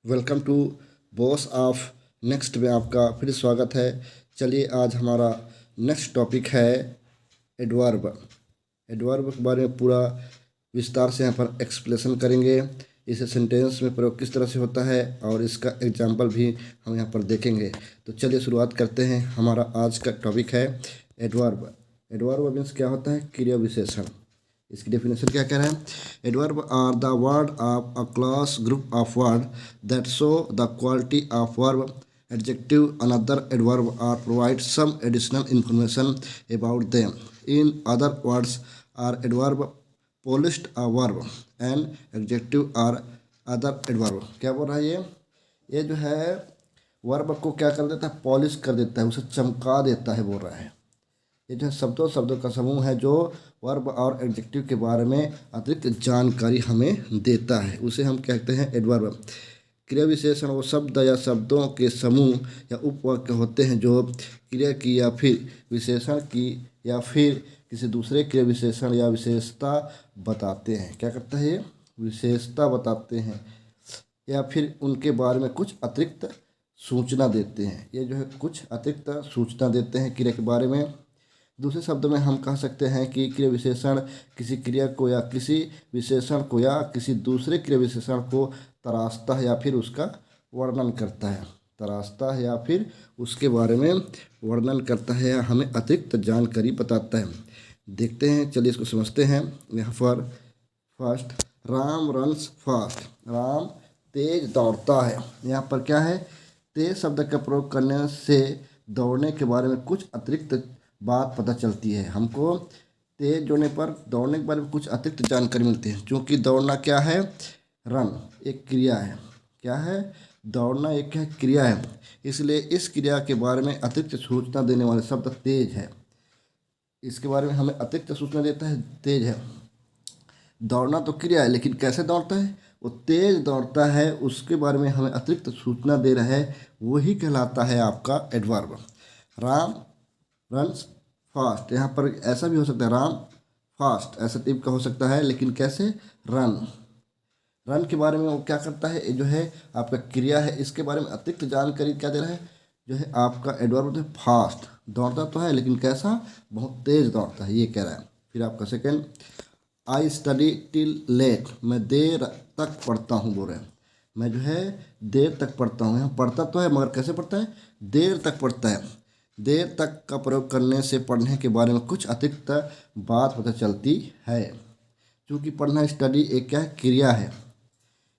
Welcome to boss of next में आपका फिर स्वागत है। चलिए आज हमारा नेक्स्ट टॉपिक है एडवर्ब। एडवर्ब के बारे में पूरा विस्तार से यहाँ पर एक्सप्लेनेशन करेंगे। इसे सेंटेंस में प्रयोग किस तरह से होता है और इसका एग्जाम्पल भी हम यहाँ पर देखेंगे। तो चलिए शुरुआत करते हैं। हमारा आज का टॉपिक है एडवर्ब। एडवर्ब मीन्स क्या होता है? क्रिया विशेषण। इसकी डेफिनेशन क्या कह रहा है? Adverb are the word of a class group of word that show the quality of verb adjective another adverb are provide some additional information about them. In other words are adverb polished a verb and adjective are other adverb. क्या बोल रहा है ये जो है verb को क्या कर देता है? पॉलिश कर देता है, उसे चमका देता है, बोल रहा है। ये जो है शब्दों का समूह है जो वर्ब और एडजेक्टिव के बारे में अतिरिक्त जानकारी हमें देता है, उसे हम कहते हैं एडवर्ब। क्रिया विशेषण वो शब्द या शब्दों के समूह या उपवाक्य होते हैं जो क्रिया की या फिर विशेषण की या फिर किसी दूसरे क्रिया विशेषण या विशेषता बताते हैं। क्या करता है ये? विशेषता बताते हैं या फिर उनके बारे में कुछ अतिरिक्त सूचना देते हैं। ये जो है कुछ अतिरिक्त सूचना देते हैं क्रिया के बारे में। दूसरे शब्द में हम कह सकते हैं कि क्रिया विशेषण किसी क्रिया को या किसी विशेषण को या किसी दूसरे क्रिया विशेषण को तराशता है या फिर उसका वर्णन करता है। तराशता है या फिर उसके बारे में वर्णन करता है या हमें अतिरिक्त जानकारी बताता है। देखते हैं, चलिए इसको समझते हैं। यहाँ पर first, Ram runs fast. Ram तेज दौड़ता है। यहाँ पर क्या है? तेज शब्द का प्रयोग करने से दौड़ने के बारे में कुछ अतिरिक्त बात पता चलती है। हमको तेज होने पर दौड़ने के बारे में कुछ अतिरिक्त जानकारी मिलती है। क्योंकि दौड़ना क्या है? रन एक क्रिया है। क्या है? दौड़ना एक क्या क्रिया है, इसलिए इस क्रिया के बारे में अतिरिक्त सूचना देने वाले शब्द तेज है। इसके बारे में हमें अतिरिक्त सूचना देता है तेज है। दौड़ना तो क्रिया है, लेकिन कैसे दौड़ता है? वो तेज दौड़ता है, उसके बारे में हमें अतिरिक्त सूचना दे रहा है, वही कहलाता है आपका एडवर्ब। राम रन्स फास्ट, यहाँ पर ऐसा भी हो सकता है, राम फास्ट ऐसा टाइप का हो सकता है, लेकिन कैसे? रन। रन के बारे में वो क्या करता है? ये जो है आपका क्रिया है, इसके बारे में अतिरिक्त जानकारी क्या दे रहा है? जो है आपका एडवर्ब है फास्ट। दौड़ता तो है, लेकिन कैसा? बहुत तेज दौड़ता है, ये कह रहा है। फिर आपका second, I study till late. मैं देर तक पढ़ता हूँ, बोल रहे हैं। मैं जो है देर तक पढ़ता हूँ। यहाँ पढ़ता तो है, मगर कैसे पढ़ता है? देर तक पढ़ता है। देर तक का प्रयोग करने से पढ़ने के बारे में कुछ अतिरिक्त बात पता चलती है। क्योंकि पढ़ना स्टडी एक क्या है? क्रिया है,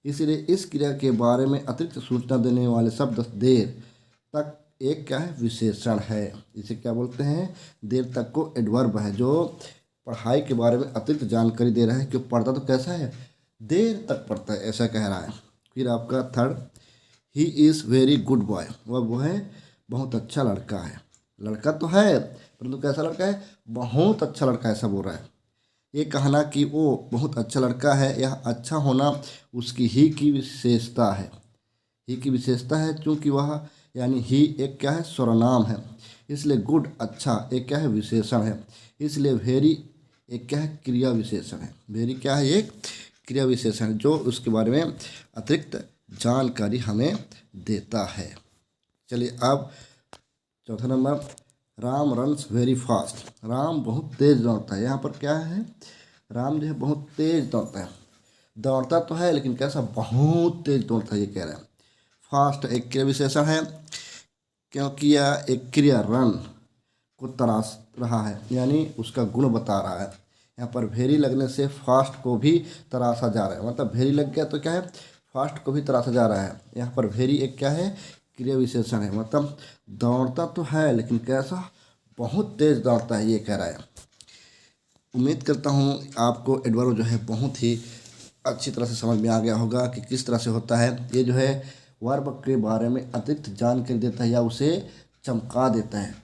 इसलिए इस क्रिया के बारे में अतिरिक्त सूचना देने वाले शब्द देर तक एक क्या है? विशेषण है। इसे क्या बोलते हैं? देर तक को एडवर्ब है, जो पढ़ाई के बारे में अतिरिक्त जानकारी दे रहा है। क्यों? पढ़ता तो कैसा है? देर तक पढ़ता है, ऐसा कह रहा है। फिर आपका third, he is very good boy. वह वो है बहुत अच्छा लड़का है। लड़का तो है, परंतु कैसा लड़का है? बहुत अच्छा लड़का है, ऐसा बोल रहा है। ये कहना कि वो बहुत अच्छा लड़का है, यह अच्छा होना उसकी ही की विशेषता है। ही की विशेषता है, क्योंकि वह यानी ही एक क्या है? सर्वनाम है, इसलिए गुड अच्छा एक क्या है? विशेषण है। इसलिए वेरी एक क्या है? क्रिया विशेषण है। वेरी क्या है? एक क्रिया विशेषण है जो उसके बारे में अतिरिक्त जानकारी हमें देता है। चलिए अब चौथा number, Ram runs very fast. Ram बहुत तेज दौड़ता है। यहाँ पर क्या है? राम जो है बहुत तेज दौड़ता है। दौड़ता तो है, लेकिन कैसा? बहुत तेज दौड़ता है, ये कह रहा है। फास्ट एक क्रिया विशेषण है, क्योंकि यह एक क्रिया रन को तराश रहा है, यानी उसका गुण बता रहा है। यहाँ पर वेरी लगने से फास्ट को भी तराशा जा रहा है, मतलब वेरी लग गया तो क्या है? फास्ट को भी तराशा जा रहा है। यहाँ पर वेरी एक क्या है? क्रिया विशेषण है, मतलब दौड़ता तो है, लेकिन कैसा? बहुत तेज दौड़ता है, ये कह रहा है। उम्मीद करता हूँ आपको एडवर्ब जो है बहुत ही अच्छी तरह से समझ में आ गया होगा कि किस तरह से होता है। ये जो है वर्ब के बारे में अतिरिक्त जानकारी देता है या उसे चमका देता है,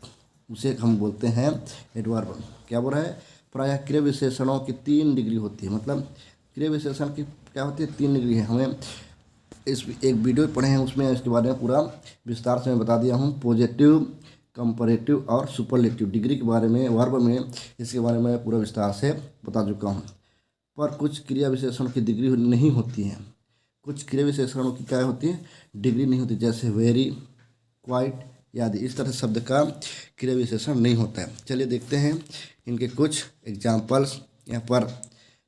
उसे हम बोलते हैं एडवर्ब। क्या बोल रहा है? प्रायः क्रिया विशेषणों की 3 डिग्री होती है। मतलब क्रिया विशेषण की क्या होती है? 3 डिग्री है। हमें इस एक वीडियो पढ़े हैं, उसमें इसके बारे में पूरा विस्तार से मैं बता दिया हूँ। पॉजिटिव, कंपैरेटिव और सुपरलेटिव डिग्री के बारे में वर्ब में इसके बारे में पूरा विस्तार से बता चुका हूँ। पर कुछ क्रिया विशेषण की डिग्री नहीं होती हैं। कुछ क्रिया विशेषणों की क्या होती है, डिग्री नहीं होती, जैसे वेरी, क्वाइट आदि। इस तरह शब्द का क्रिया विशेषण नहीं होता है। चलिए देखते हैं इनके कुछ एग्जाम्पल्स। यहाँ पर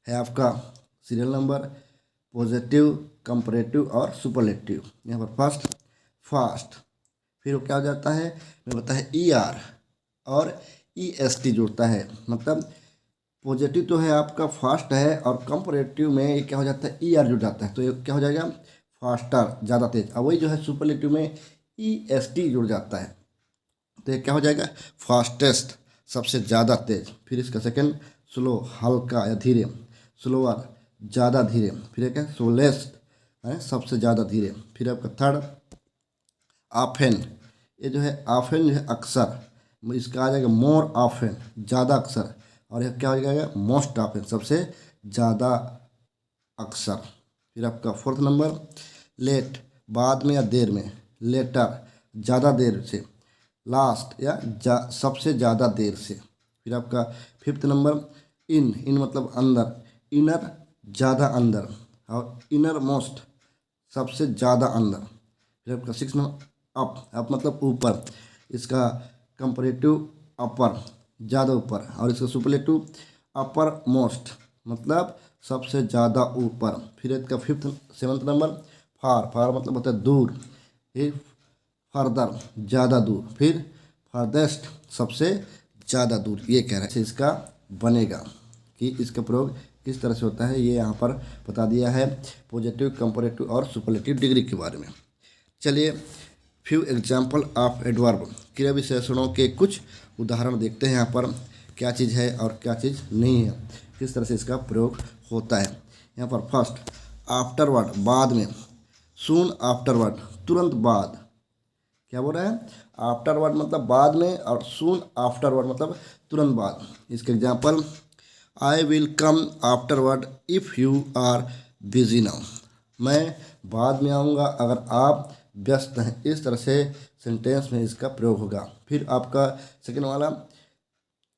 है आपका सीरियल नंबर, पॉजिटिव, कंपैरेटिव और सुपरलेटिव। यहाँ पर फर्स्ट फास्ट, फिर वो क्या हो जाता है, मैं बताया है ER और EST जुड़ता है, मतलब पॉजिटिव तो है आपका फास्ट है, और कंपैरेटिव में ये क्या हो जाता है, ER जुड़ जाता है, तो ये क्या हो जाएगा, फास्टर, ज़्यादा तेज। और वही जो है सुपरलेटिव में EST जुड़ जाता है, तो ये क्या हो जाएगा, फास्टेस्ट, सबसे ज़्यादा तेज। फिर इसका सेकंड स्लो, हल्का या धीरे, स्लोअर, ज़्यादा धीरे। फिर एक है स्लोएस्ट है, सबसे ज़्यादा धीरे। फिर आपका थर्ड ऑफेन, ये जो है ऑफेन जो है अक्सर, इसका आ जाएगा मोर ऑफेन, ज़्यादा अक्सर। और यह क्या हो जाएगा, मोस्ट ऑफेन, सबसे ज़्यादा अक्सर। फिर आपका फोर्थ नंबर लेट, बाद में या देर में, लेटर, ज़्यादा देर से, लास्ट या सबसे ज़्यादा देर से। फिर आपका फिफ्थ नंबर इन मतलब अंदर, इनर, ज़्यादा अंदर, और इनर मोस्ट, सबसे ज़्यादा अंदर। फिर आपका सिक्स नंबर अप मतलब ऊपर, इसका कंपैरेटिव अपर, ज़्यादा ऊपर, और इसका सुपरलेटिव अपर मोस्ट, मतलब सबसे ज़्यादा ऊपर। फिर इसका सेवन्थ नंबर फार मतलब होता है दूर, फिर फर्दर, ज़्यादा दूर, फिर फर्देस्ट, सबसे ज़्यादा दूर। ये कह रहा है इसका बनेगा कि इसका प्रयोग किस तरह से होता है, ये यहाँ पर बता दिया है पॉजिटिव, कंपैरेटिव और सुपरलेटिव डिग्री के बारे में। चलिए फ्यू एग्जाम्पल ऑफ एडवर्ब, क्रिया विशेषणों के कुछ उदाहरण देखते हैं। यहाँ पर क्या चीज़ है और क्या चीज़ नहीं है, किस तरह से इसका प्रयोग होता है। यहाँ पर फर्स्ट आफ्टरवर्ड, बाद में, सून आफ्टरवर्ड, तुरंत बाद। क्या बोल रहा है, आफ्टरवर्ड मतलब बाद में, और सून आफ्टरवर्ड मतलब तुरंत बाद। इसके example I will come afterward if you are busy now, मैं बाद में आऊँगा अगर आप व्यस्त हैं। इस तरह से सेंटेंस में इसका प्रयोग होगा। फिर आपका सेकेंड वाला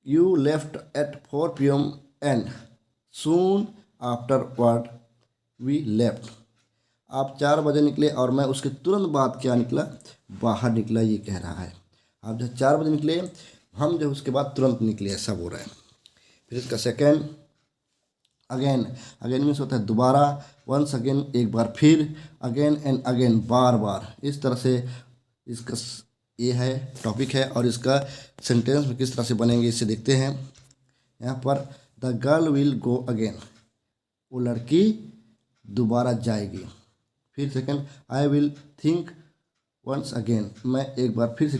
you left at 4 PM and soon afterward we left, आप 4 बजे निकले और मैं उसके तुरंत बाद क्या निकला, बाहर निकला। ये कह रहा है आप जो 4 बजे निकले, हम जो उसके बाद तुरंत निकले, ऐसा बोल रहे हैं। फिर इसका सेकेंड अगेन, अगेन मीन्स होता है दोबारा, वंस अगेन एक बार फिर, अगेन एंड अगेन बार बार। इस तरह से इसका ये है टॉपिक है, और इसका सेंटेंस में किस तरह से बनेंगे इसे देखते हैं। यहाँ पर the girl will go again, वो लड़की दोबारा जाएगी। फिर second I will think once again, मैं एक बार फिर से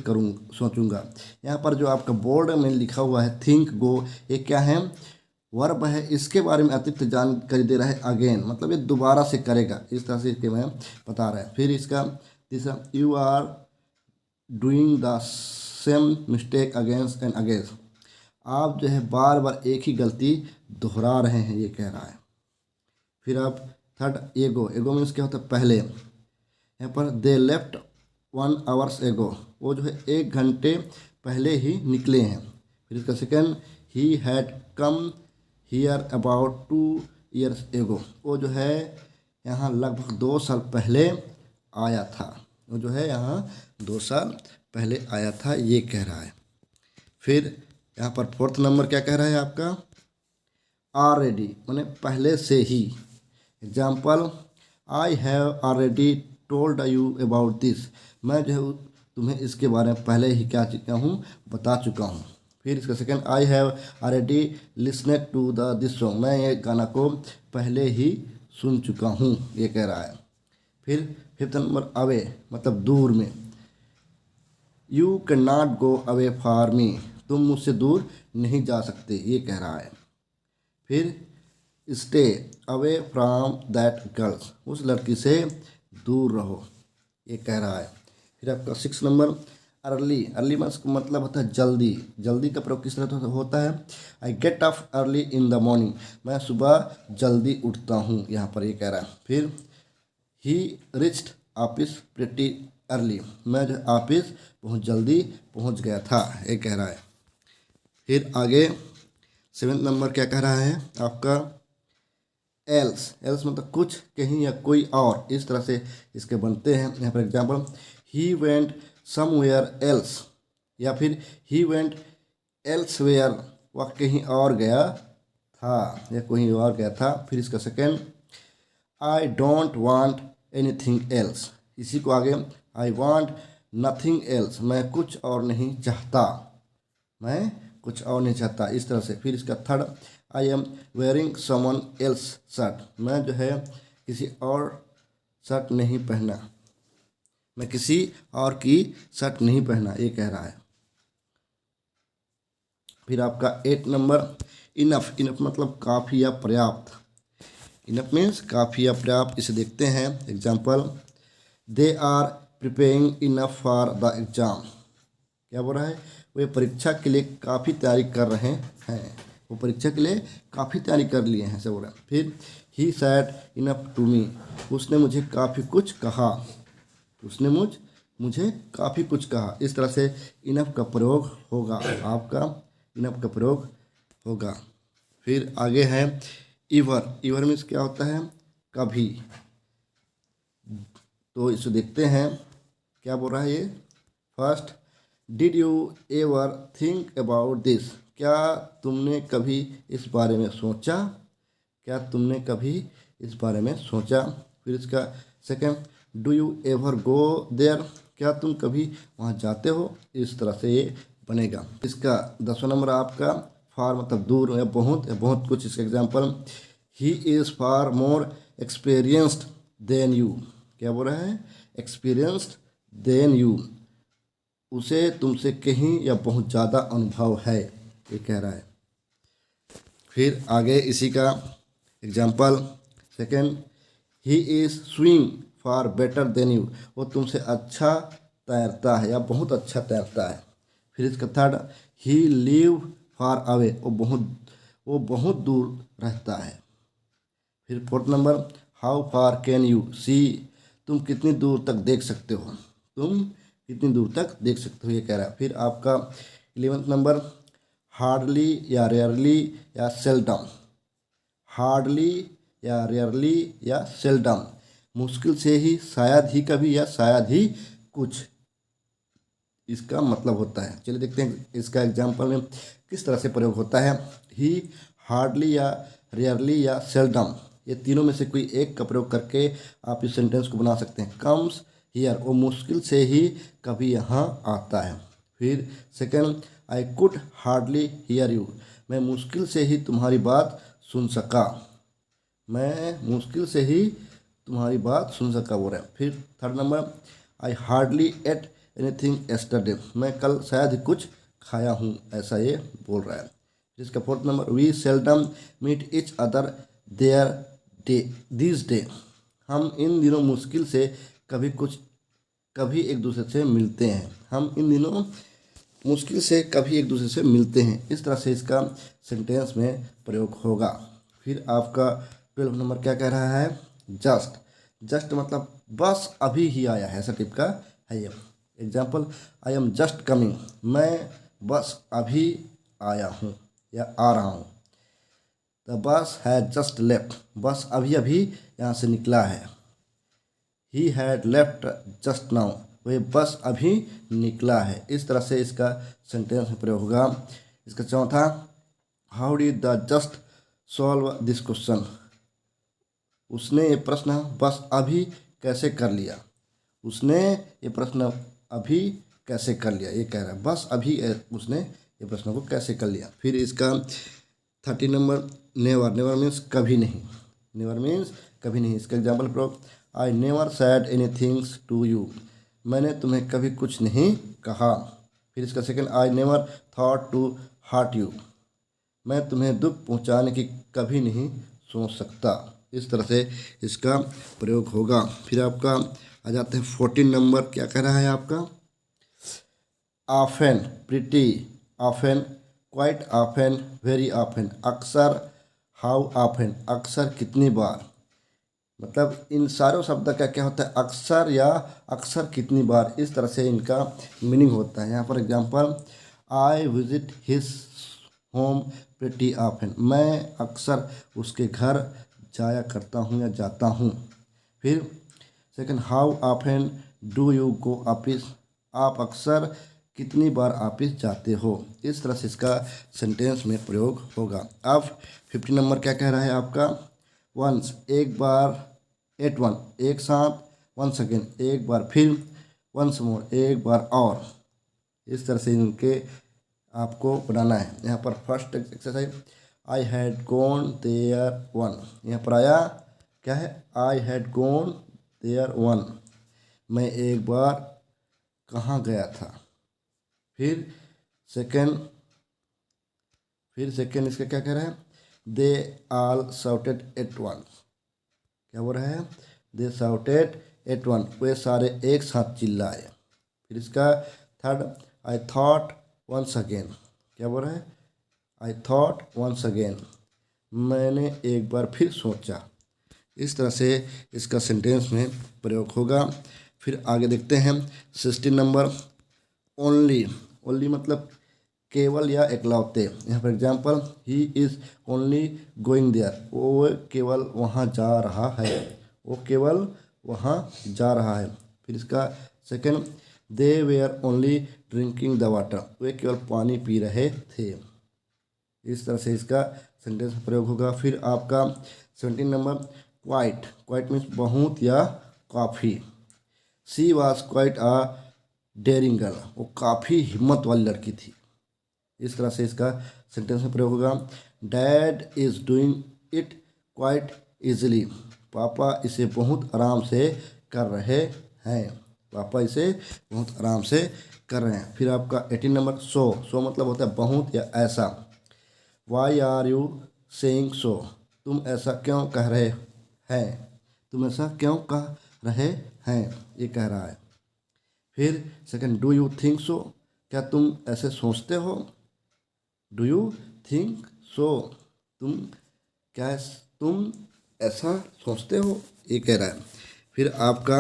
सोचूंगा। यहाँ पर जो आपका बोर्ड में लिखा हुआ है थिंक गो, ये क्या है, वर्ब है, इसके बारे में अतिरिक्त जानकारी दे रहा है अगेन, मतलब ये दोबारा से करेगा, इस तरह से इसके मैं बता रहा है। फिर इसका तीसरा you are doing the same mistake against and against, आप जो है बार बार एक ही गलती दोहरा रहे हैं, ये कह रहा है। फिर आप थर्ड एगो, एगो मीन्स क्या होता है, पहले। यहाँ पर दे लेफ्ट 1 hours एगो, वो जो है 1 घंटे पहले ही निकले हैं। फिर इसका second he had come here about 2 years एगो, वो जो है यहाँ लगभग 2 साल पहले आया था, वो जो है यहाँ 2 साल पहले आया था, ये कह रहा है। फिर यहाँ पर फोर्थ नंबर क्या कह रहा है आपका, ऑलरेडी माने पहले से ही। Example I have already told you about this, मैं जो है तुम्हें इसके बारे में पहले ही क्या चुका हूँ, बता चुका हूँ। फिर इसका second I have already listened to the this song, मैं ये गाना को पहले ही सुन चुका हूँ, ये कह रहा है। फिर फिफ्थ नंबर अवे मतलब दूर में, you can not go away for me, तुम मुझसे दूर नहीं जा सकते, ये कह रहा है। फिर stay away from that girls, उस लड़की से दूर रहो, ये कह रहा है। फिर आपका 6 नंबर अर्ली, अर्ली मतलब होता है जल्दी, जल्दी का प्रयोग किस तरह होता है, I get up early in the morning, मैं सुबह जल्दी उठता हूँ, यहाँ पर ये कह रहा है। फिर ही रिच्ड ऑफिस प्रिटी अर्ली, मैं जो ऑफिस बहुत जल्दी पहुँच गया था, ये कह रहा है। फिर आगे 7th नंबर क्या कह रहा है आपका, एल्स, एल्स मतलब कुछ, कहीं या कोई और, इस तरह से इसके बनते हैं। यहाँ पर example, he went somewhere else, या फिर ही वेंट एल्सवेयर, वह कहीं और गया था या कहीं और गया था। फिर इसका second, I don't want anything else, इसी को आगे, आई वांट नथिंग एल्स, मैं कुछ और नहीं चाहता, मैं कुछ और नहीं चाहता, इस तरह से। फिर इसका third, I am wearing someone else shirt, मैं जो है किसी और शर्ट नहीं पहना, मैं किसी और की शर्ट नहीं पहना, ये कह रहा है। फिर आपका 8 नंबर, इनफ, इनफ मतलब काफ़ी या पर्याप्त, इनफ मीन्स काफ़ी या पर्याप्त। इसे देखते हैं example, they are preparing enough for the exam, क्या बोल रहा है, वे परीक्षा के लिए काफ़ी तैयारी कर रहे हैं, वो परीक्षा के लिए काफ़ी तैयारी कर लिए हैं, ऐसा बोल रहा है। फिर ही सैड इनफ टू मी, उसने मुझे काफ़ी कुछ कहा, उसने मुझे काफ़ी कुछ कहा, इस तरह से इनफ का प्रयोग होगा, आपका इनफ का प्रयोग होगा। फिर आगे है इवर, इवर मीन्स क्या होता है, कभी। तो इसे देखते हैं क्या बोल रहा है ये। First, did you ever think about this, क्या तुमने कभी इस बारे में सोचा, क्या तुमने कभी इस बारे में सोचा। फिर इसका second, do you ever go there, क्या तुम कभी वहाँ जाते हो, इस तरह से ये बनेगा। इसका 10वां नंबर आपका, फार मतलब दूर या बहुत कुछ। इसका example, he is far more experienced than you, क्या बोल रहा है, एक्सपीरियंस्ड देन यू, उसे तुमसे कहीं या बहुत ज़्यादा अनुभव है, ये कह रहा है। फिर आगे इसी का example second, he is swimming far better than you, वो तुमसे अच्छा तैरता है या बहुत अच्छा तैरता है। फिर इसका third, he live far away, वो बहुत दूर रहता है। फिर fourth number, how far can you see, तुम कितनी दूर तक देख सकते हो, तुम कितनी दूर तक देख सकते हो, ये कह रहा है। फिर आपका 11वां नंबर, हार्डली या रेयरली या सेल्डम, हार्डली या रेयरली या सेल्डम, मुश्किल से ही, शायद ही कभी या शायद ही कुछ, इसका मतलब होता है। चलिए देखते हैं इसका एग्जाम्पल में किस तरह से प्रयोग होता है। ही, हार्डली या रेयरली या सेल्डम, ये तीनों में से कोई एक का प्रयोग करके आप इस सेंटेंस को बना सकते हैं। कम्स हियर, वो मुश्किल से ही कभी यहाँ आता है। फिर second, I could hardly here you, मैं मुश्किल से ही तुम्हारी बात सुन सका, मैं मुश्किल से ही तुम्हारी बात सुन सका बोल रहे हैं। फिर third number, I hardly eight anything yesterday, मैं कल शायद ही कुछ खाया हूँ, ऐसा ये बोल रहा है। इसका fourth number, we seldom meet each other there day this day, हम इन दिनों मुश्किल से कभी एक दूसरे से मिलते हैं, हम इन दिनों मुश्किल से कभी एक दूसरे से मिलते हैं, इस तरह से इसका सेंटेंस में प्रयोग होगा। फिर आपका 12 नंबर क्या कह रहा है, जस्ट, जस्ट मतलब बस अभी ही आया है, ऐसा टाइप का है ये। Example, I am just coming, मैं बस अभी आया हूँ या आ रहा हूँ। The bus had just left, बस अभी अभी यहाँ से निकला है। He had left just now, वह बस अभी निकला है, इस तरह से इसका सेंटेंस में प्रयोग होगा। इसका चौथा, how did the just solve this question, उसने ये प्रश्न बस अभी कैसे कर लिया, उसने ये प्रश्न अभी कैसे कर लिया, ये कह रहा है बस अभी उसने ये प्रश्न को कैसे कर लिया। फिर इसका 30 नंबर, नेवर, नेवर मीन्स कभी नहीं, नेवर मीन्स कभी नहीं। इसका एग्जाम्पल प्रयोग, I never said anythings to you, मैंने तुम्हें कभी कुछ नहीं कहा। फिर इसका second, I never thought to hurt you, मैं तुम्हें दुख पहुंचाने की कभी नहीं सोच सकता, इस तरह से इसका प्रयोग होगा। फिर आपका आ जाते हैं 14 नंबर, क्या कह रहा है आपका, often, pretty often, quite often, very often, अक्सर, हाउ ऑफेन, अक्सर कितनी बार, मतलब इन सारों शब्द का क्या होता है, अक्सर या अक्सर कितनी बार, इस तरह से इनका मीनिंग होता है। यहाँ पर example, I visit his home pretty often, मैं अक्सर उसके घर जाया करता हूँ या जाता हूँ। फिर second, how often do you go office, आप अक्सर कितनी बार ऑफिस जाते हो। इस तरह से इसका सेंटेंस में प्रयोग होगा। अब 50 नंबर क्या कह रहा है आपका, वंस एक बार, एट वन एक साथ, वंस अगेन एक बार फिर, वंस मोर एक बार और। इस तरह से इनके आपको बनाना है। यहाँ पर first exercise, I had gone there one, यहाँ पर आया क्या है, I had gone there one, मैं एक बार कहाँ गया था। फिर सेकंड इसका क्या कह रहा है, they all shouted at once, क्या बोल रहा है, दे शाउटेड एट वन, वे सारे एक साथ चिल्लाए। फिर इसका third, I thought once again, क्या बोल रहा है, आई थॉट वंस अगेन, मैंने एक बार फिर सोचा। इस तरह से इसका सेंटेंस में प्रयोग होगा। फिर आगे देखते हैं 16 नंबर, ओनली, ओनली मतलब केवल या एकलौते। यहाँ पर example, he is only going there, वो केवल वहाँ जा रहा है, वो केवल वहाँ जा रहा है। फिर इसका second, they were only drinking the water, वे केवल पानी पी रहे थे। इस तरह से इसका सेंटेंस प्रयोग होगा। फिर आपका 17 नंबर, क्वाइट, क्वाइट मीन्स बहुत या काफ़ी। She was quite a daring girl, वो काफ़ी हिम्मत वाली लड़की थी। इस तरह से इसका सेंटेंस में प्रयोग होगा। Dad is doing it quite easily, पापा इसे बहुत आराम से कर रहे हैं, पापा इसे बहुत आराम से कर रहे हैं। फिर आपका 18 नंबर, सो मतलब होता है बहुत या ऐसा। Why are you saying so, तुम ऐसा क्यों कह रहे हैं, तुम ऐसा क्यों कह रहे हैं, ये कह रहा है। फिर second, do you think so, क्या तुम ऐसे सोचते हो, डू यू थिंक सो, तुम ऐसा सोचते हो, ये कह रहा है। फिर आपका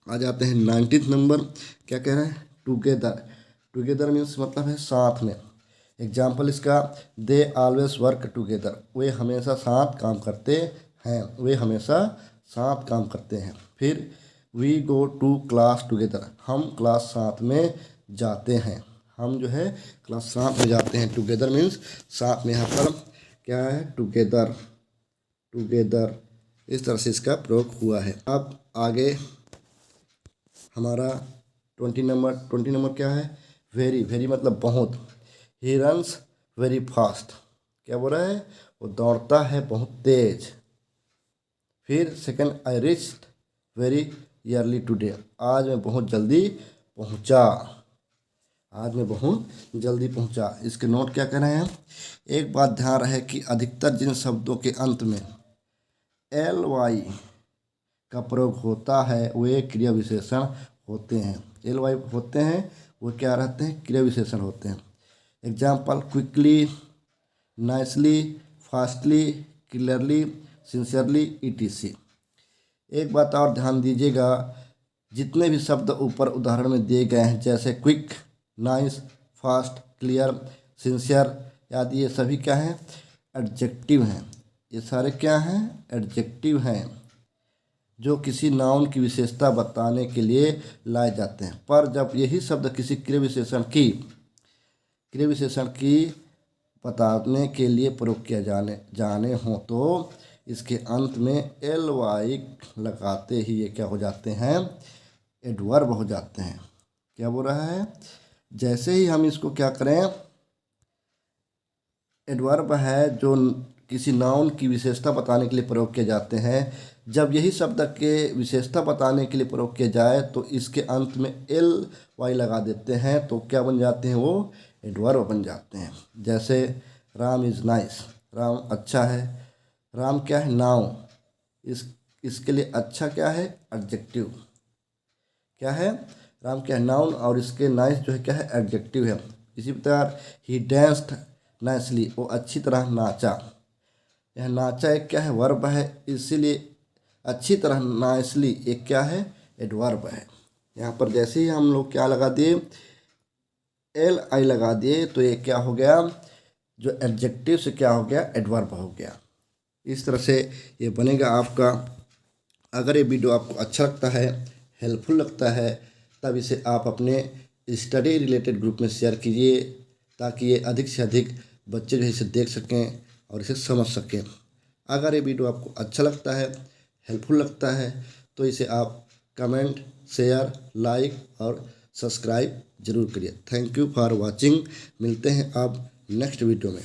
आ जाते हैं 19 नंबर, क्या कह रहा है, टुगेदर, टुगेदर मीन्स मतलब है साथ में। एग्जाम्पल इसका, दे ऑलवेज वर्क टुगेदर, वे हमेशा साथ काम करते हैं, वे हमेशा साथ काम करते हैं। फिर we go to class together, हम क्लास साथ में जाते हैं, हम जो है क्लास साथ में जाते हैं। टुगेदर मीन्स साथ में, यहाँ पर क्या है, टुगेदर, टुगेदर। इस तरह से इसका प्रयोग हुआ है। अब आगे हमारा 20 नंबर क्या है, वेरी, वेरी मतलब बहुत। ही रन्स वेरी फास्ट, क्या बोल रहा है, वो दौड़ता है बहुत तेज। फिर सेकंड, आई रिच्ड वेरी अर्ली टुडे, आज मैं बहुत जल्दी पहुंचा, आज मैं बहुत जल्दी पहुंचा। इसके नोट क्या कह रहे हैं, एक बात ध्यान रहे कि अधिकतर जिन शब्दों के अंत में एल वाई का प्रयोग होता है वे क्रिया विशेषण होते हैं। एल वाई होते हैं वो क्या रहते हैं, क्रिया विशेषण होते हैं। Example, quickly, nicely, fastly, clearly, sincerely, etc. एक बात और ध्यान दीजिएगा, जितने भी शब्द ऊपर उदाहरण में दिए गए हैं जैसे quick, nice, fast, clear, sincere आदि, ये सभी क्या हैं, एडजेक्टिव हैं। ये सारे क्या हैं, एडजेक्टिव हैं, जो किसी नाउन की विशेषता बताने के लिए लाए जाते हैं। पर जब यही शब्द किसी क्रिया विशेषण की बताने के लिए प्रयोग किया जाने हों तो इसके अंत में एल वाई लगाते ही ये क्या हो जाते हैं, एडवर्ब हो जाते हैं। क्या बोल रहा है, जैसे ही हम इसको क्या करें, एडवर्ब है जो किसी नाउन की विशेषता बताने के लिए प्रयोग किए जाते हैं, जब यही शब्द के विशेषता बताने के लिए प्रयोग किया जाए तो इसके अंत में एल वाई लगा देते हैं, तो क्या बन जाते हैं, वो एडवर्ब बन जाते हैं। जैसे राम इज़ नाइस, राम अच्छा है, राम क्या है, नाउन, इसके लिए अच्छा क्या है, एडजेक्टिव, क्या है, राम क्या है, नाउन, और इसके नाइस जो है क्या है, एडजेक्टिव है। इसी प्रकार ही डांस्ड नाइसली, वो अच्छी तरह नाचा, यह नाचा एक क्या है, वर्ब है, इसीलिए अच्छी तरह नाइसली एक क्या है, एडवर्ब है। यहाँ पर जैसे ही हम लोग क्या लगा दिए, एल आई लगा दिए, तो ये क्या हो गया, जो एडजेक्टिव से क्या हो गया, एडवर्ब हो गया। इस तरह से ये बनेगा आपका। अगर ये वीडियो आपको अच्छा लगता है, हेल्पफुल लगता है, तब इसे आप अपने स्टडी रिलेटेड ग्रुप में शेयर कीजिए, ताकि ये अधिक से अधिक बच्चे जो है इसे देख सकें और इसे समझ सकें। अगर ये वीडियो आपको अच्छा लगता है, हेल्पफुल लगता है, तो इसे आप कमेंट, शेयर, लाइक और सब्सक्राइब जरूर करिए। Thank you for watching. मिलते हैं अब नेक्स्ट वीडियो में।